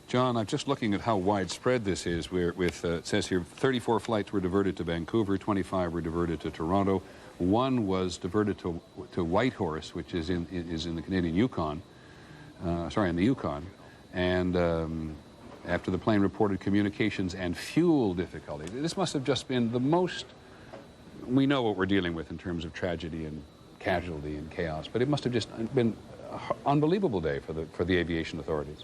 John, I'm just looking at how widespread this is. It says here 34 flights were diverted to Vancouver, 25 were diverted to Toronto, 1 was diverted to Whitehorse, which is in the Canadian Yukon, in the Yukon, and after the plane reported communications and fuel difficulty. This must have just been the most, we know what we're dealing with in terms of tragedy and casualty and chaos, but it must have just been an unbelievable day for the aviation authorities.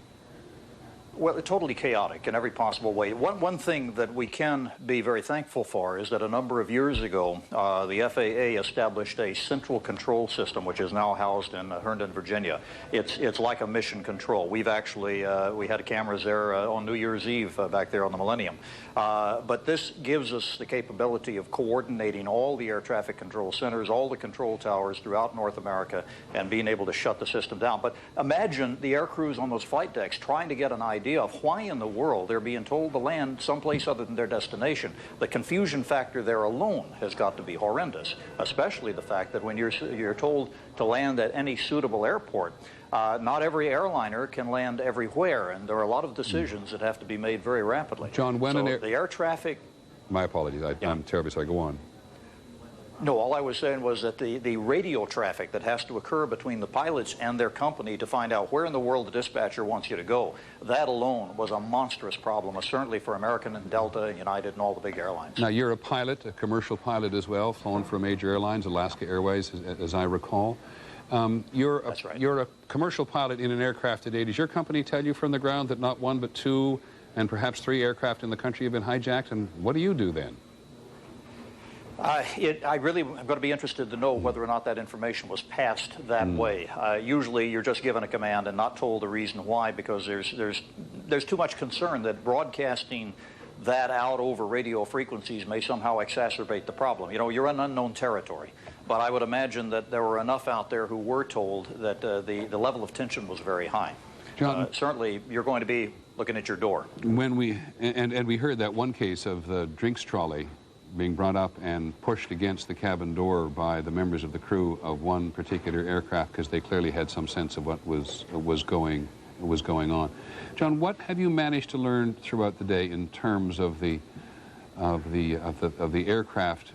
Well, totally chaotic in every possible way. One thing that we can be very thankful for is that a number of years ago, the FAA established a central control system, which is now housed in Herndon, Virginia. It's like a mission control. We've actually, we had cameras there on New Year's Eve back there on the Millennium. But this gives us the capability of coordinating all the air traffic control centers, all the control towers throughout North America, and being able to shut the system down. But imagine the air crews on those flight decks trying to get an idea of why in the world they're being told to land someplace other than their destination. The confusion factor there alone has got to be horrendous, especially the fact that when you're told to land at any suitable airport, not every airliner can land everywhere, and there are a lot of decisions that have to be made very rapidly. John, when the air traffic... My apologies, I'm terribly sorry, go on. No, all I was saying was that the radio traffic that has to occur between the pilots and their company to find out where in the world the dispatcher wants you to go, that alone was a monstrous problem, certainly for American and Delta and United and all the big airlines. Now, you're a pilot, a commercial pilot as well, flown for major airlines, Alaska Airways, as I recall. You're a commercial pilot in an aircraft today. Does your company tell you from the ground that not 1 but 2 and perhaps 3 aircraft in the country have been hijacked? And what do you do then? I really am going to be interested to know whether or not that information was passed that way. Usually you're just given a command and not told the reason why, because there's too much concern that broadcasting that out over radio frequencies may somehow exacerbate the problem. You know, you're in unknown territory. But I would imagine that there were enough out there who were told that the level of tension was very high. John, certainly you're going to be looking at your door. When we heard that one case of the drinks trolley being brought up and pushed against the cabin door by the members of the crew of one particular aircraft because they clearly had some sense of what was going on. John, what have you managed to learn throughout the day in terms of the aircraft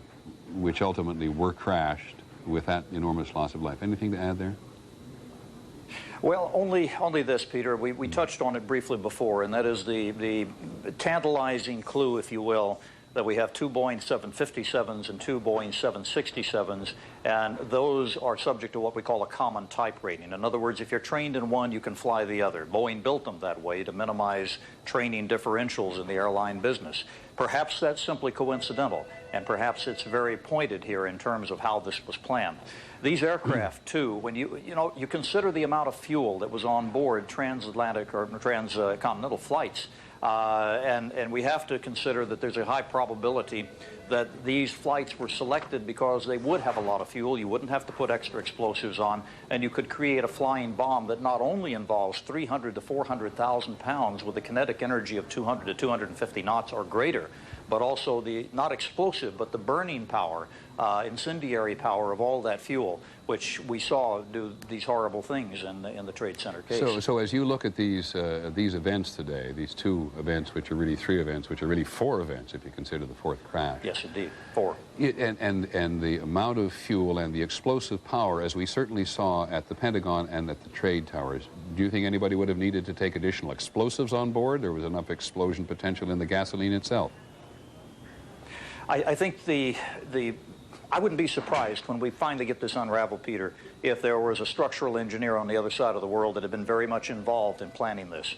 which ultimately were crashed with that enormous loss of life? Anything to add there? Well, only this, Peter. We touched on it briefly before, and that is the tantalizing clue, if you will, that we have 2 Boeing 757s and 2 Boeing 767s, and those are subject to what we call a common type rating. In other words, if you're trained in one, you can fly the other. Boeing built them that way to minimize training differentials in the airline business. Perhaps that's simply coincidental, and perhaps it's very pointed here in terms of how this was planned. These aircraft, too, when you consider the amount of fuel that was on board transatlantic or transcontinental flights, And we have to consider that there's a high probability that these flights were selected because they would have a lot of fuel, you wouldn't have to put extra explosives on, and you could create a flying bomb that not only involves 300 to 400,000 pounds with a kinetic energy of 200 to 250 knots or greater, but also the, not explosive, but the burning power, incendiary power of all that fuel, which we saw do these horrible things in the Trade Center case. So as you look at these events today, these two events, which are really three events, which are really four events if you consider the fourth crash. Yes, indeed, four. And the amount of fuel and the explosive power, as we certainly saw at the Pentagon and at the trade towers, do you think anybody would have needed to take additional explosives on board? There was enough explosion potential in the gasoline itself. I think I wouldn't be surprised when we finally get this unraveled, Peter, if there was a structural engineer on the other side of the world that had been very much involved in planning this.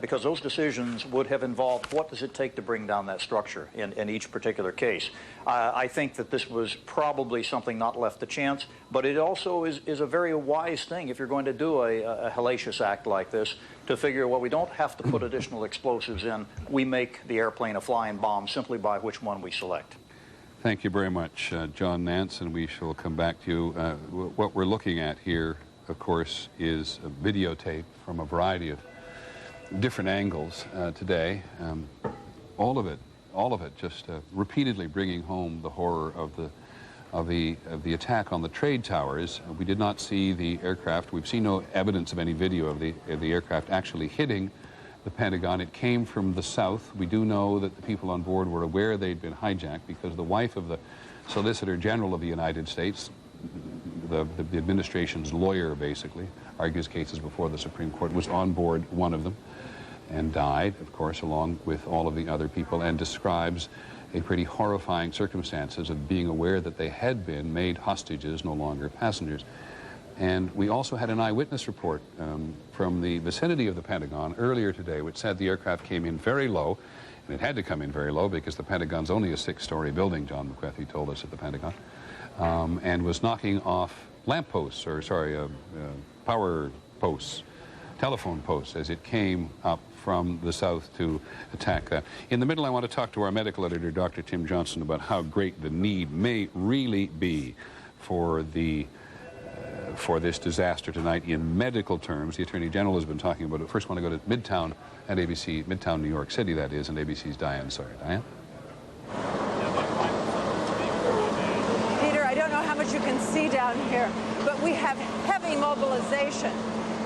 Because those decisions would have involved what does it take to bring down that structure in each particular case. I think that this was probably something not left to chance, but it also is a very wise thing if you're going to do a hellacious act like this to figure, well, we don't have to put additional explosives in. We make the airplane a flying bomb simply by which one we select. Thank you very much, John Nance, and we shall come back to you. What we're looking at here, of course, is a videotape from a variety of different angles today. All of it just repeatedly bringing home the horror of the attack on the trade towers. We did not see the aircraft. We've seen no evidence of any video of the aircraft actually hitting the Pentagon. It came from the south. We do know that the people on board were aware they'd been hijacked because the wife of the Solicitor General of the United States, the administration's lawyer basically, argues cases before the Supreme Court, was on board one of them and died, of course, along with all of the other people, and describes a pretty horrifying circumstances of being aware that they had been made hostages, no longer passengers. And we also had an eyewitness report from the vicinity of the Pentagon earlier today, which said the aircraft came in very low, and it had to come in very low because the Pentagon's only a 6-story building, John McWethy told us at the Pentagon, and was knocking off lampposts, or sorry, power posts, telephone posts, as it came up from the south to attack that. In the middle, I want to talk to our medical editor, Dr. Tim Johnson, about how great the need may really be for this disaster tonight in medical terms. The Attorney General has been talking about it. First, I want to go to Midtown at ABC, Midtown New York City, that is, and ABC's Diane Sawyer. Diane? Peter, I don't know how much you can see down here, but we have heavy mobilization.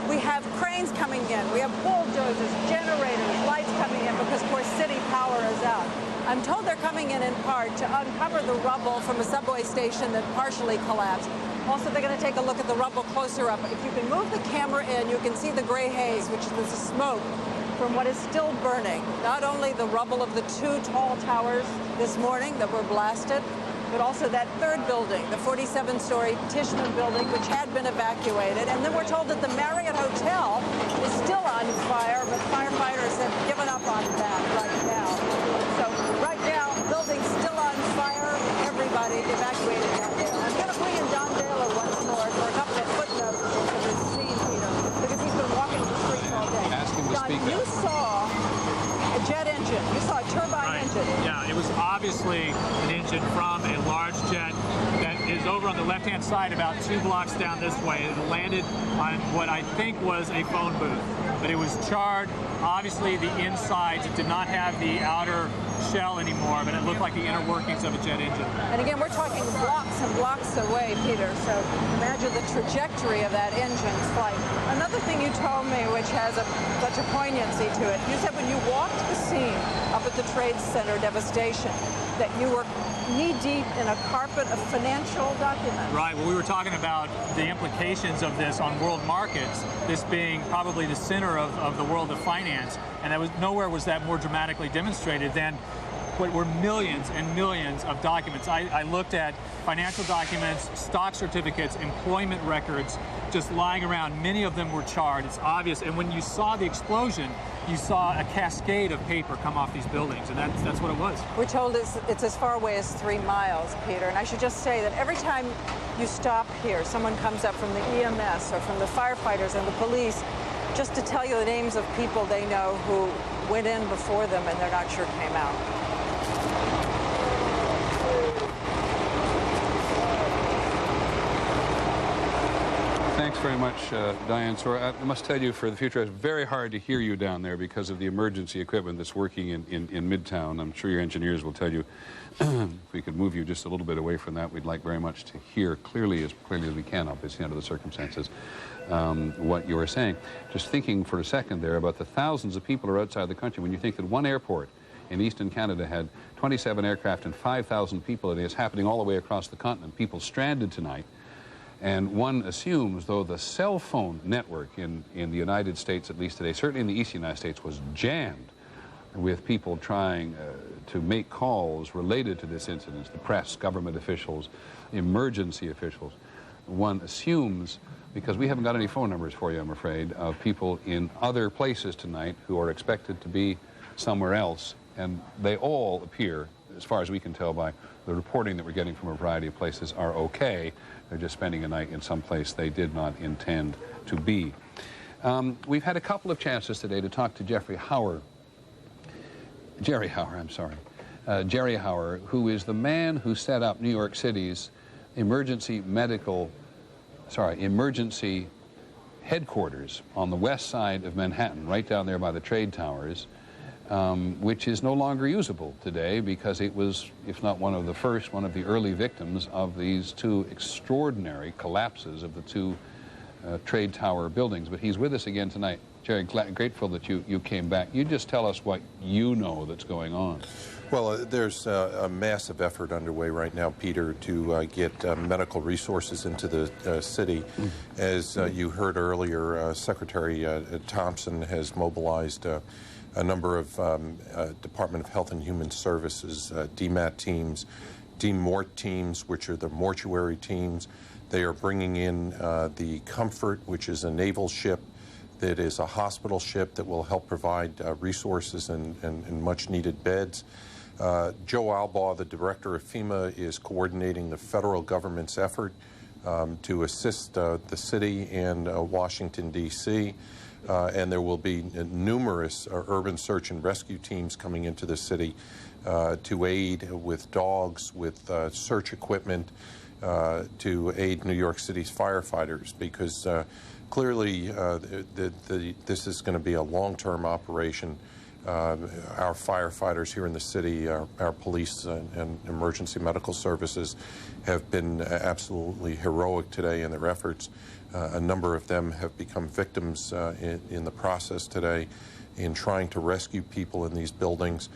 We have cranes coming in. We have bulldozers, generators, lights coming in because, of course, city power is out. I'm told they're coming in part to uncover the rubble from a subway station that partially collapsed. Also, they're going to take a look at the rubble closer up. If you can move the camera in, you can see the gray haze, which is the smoke from what is still burning. Not only the rubble of the 2 tall towers this morning that were blasted, but also that third building, the 47-story Tishman building, which had been evacuated. And then we're told that the Marriott Hotel is still on fire, but firefighters have given up on that right now. So right now, building's still on fire. Everybody evacuated down there. I'm going to bring in Don Baylor once more for a couple of footnotes of this scene, Peter, because he's been walking the streets all day. Ask him to speak. You saw a jet engine. You saw a turbine engine. Yeah, it was obviously an engine from a large jet that is over on the left-hand side about 2 blocks down this way. It landed on what I think was a phone booth, but it was charred. Obviously, the insides, it did not have the outer shell anymore, but it looked like the inner workings of a jet engine. And again, we're talking blocks and blocks away, Peter, so imagine the trajectory of that engine's flight. Another thing you told me, which has such a poignancy to it, you said when you walked the scene up at the Trade Center devastation, that you were knee-deep in a carpet of financial documents. Right. Well, we were talking about the implications of this on world markets, this being probably the center of the world of finance, and nowhere was that more dramatically demonstrated than what were millions and millions of documents. I looked at financial documents, stock certificates, employment records, just lying around. Many of them were charred. It's obvious. And when you saw the explosion, you saw a cascade of paper come off these buildings, and that's what it was. We're told it's as far away as 3 miles, Peter. And I should just say that every time you stop here, someone comes up from the EMS or from the firefighters and the police, just to tell you the names of people they know who went in before them and they're not sure came out. Thanks very much, Diane Sora. I must tell you, for the future, it's very hard to hear you down there because of the emergency equipment that's working in Midtown. I'm sure your engineers will tell you if we could move you just a little bit away from that, we'd like very much to hear as clearly as we can, obviously, under the circumstances, what you are saying. Just thinking for a second there about the thousands of people who are outside the country. When you think that one airport in Eastern Canada had 27 aircraft and 5,000 people, and it's happening all the way across the continent, people stranded tonight. And one assumes, though, the cell phone network in the United States, at least today, certainly in the East United States, was jammed with people trying to make calls related to this incident, the press, government officials, emergency officials. One assumes, because we haven't got any phone numbers for you, I'm afraid, of people in other places tonight who are expected to be somewhere else, and they all appear, as far as we can tell by the reporting that we're getting from a variety of places, are okay. They're just spending a night in some place they did not intend to be. We've had a couple of chances today to talk to Jerry Hauer, who is the man who set up New York City's emergency headquarters on the west side of Manhattan, right down there by the trade towers, which is no longer usable today because it was, if not one of the first, one of the early victims of these two extraordinary collapses of the two trade tower buildings. But he's with us again tonight. Jerry, grateful that you came back. You just tell us what you know that's going on. Well, there's a massive effort underway right now, Peter, to get medical resources into the city. As you heard earlier, Secretary Thompson has mobilized a number of Department of Health and Human Services, DMAT teams, DMORT teams, which are the mortuary teams. They are bringing in the Comfort, which is a naval ship that is a hospital ship that will help provide resources and much-needed beds. Joe Albaugh, the director of FEMA, is coordinating the federal government's effort to assist the city and Washington, D.C., and there will be numerous urban search and rescue teams coming into the city to aid with dogs, with search equipment, to aid New York City's firefighters, because clearly this is going to be a long-term operation. Our firefighters here in the city, our police and emergency medical services have been absolutely heroic today in their efforts. A number of them have become victims in the process today in trying to rescue people in these buildings,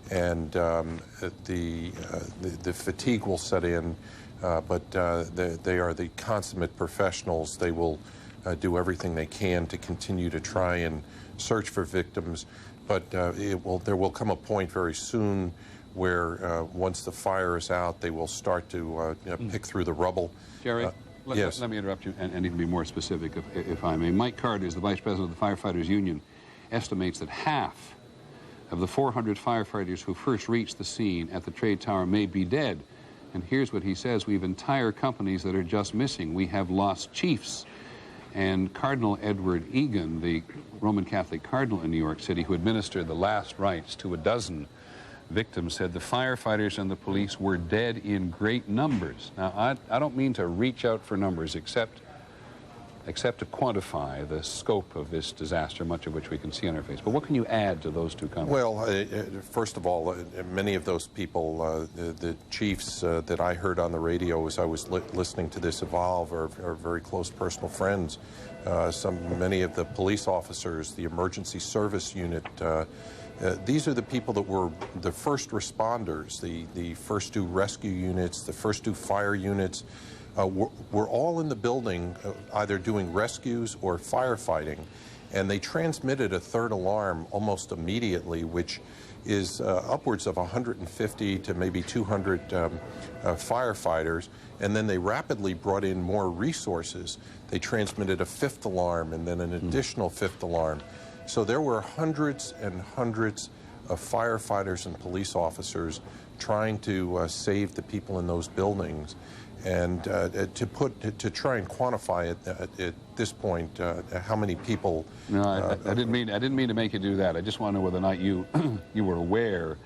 and the fatigue will set in, but they are the consummate professionals. They will do everything they can to continue to try and search for victims, but there will come a point very soon where once the fire is out, they will start to pick through the rubble. Jerry? Yes. Let me interrupt you and even be more specific, if I may. Mike Carter is the vice president of the Firefighters Union, estimates that half of the 400 firefighters who first reached the scene at the trade tower may be dead. And here's what he says: we have entire companies that are just missing. We have lost chiefs. And Cardinal Edward Egan, the Roman Catholic cardinal in New York City, who administered the last rites to a dozen victims, said the firefighters and the police were dead in great numbers. Now, I don't mean to reach out for numbers except to quantify the scope of this disaster, much of which we can see on our face. But what can you add to those two comments? Well, first of all, many of those people, the chiefs that I heard on the radio as I was listening to this evolve, are very close personal friends. Many of the police officers, the emergency service unit, these are the people that were the first responders, the first two rescue units, the first two fire units. We're all in the building either doing rescues or firefighting, and they transmitted a third alarm almost immediately, which is upwards of 150 to maybe 200 firefighters, and then they rapidly brought in more resources. They transmitted a fifth alarm and then an additional fifth alarm. So there were hundreds and hundreds of firefighters and police officers trying to save the people in those buildings. And to try and quantify it at this point, how many people? No, I didn't mean to make you do that. I just want to know whether or not you you were aware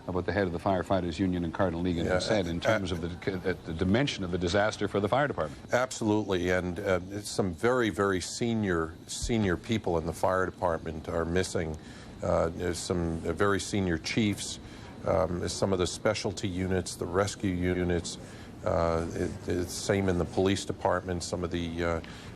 of what the head of the Firefighters Union and Cardinal Legan have said in terms of the dimension of the disaster for the fire department. Absolutely, and some very, very senior people in the fire department are missing. There's some very senior chiefs, some of the specialty units, the rescue units. It's same in the police department. Some of the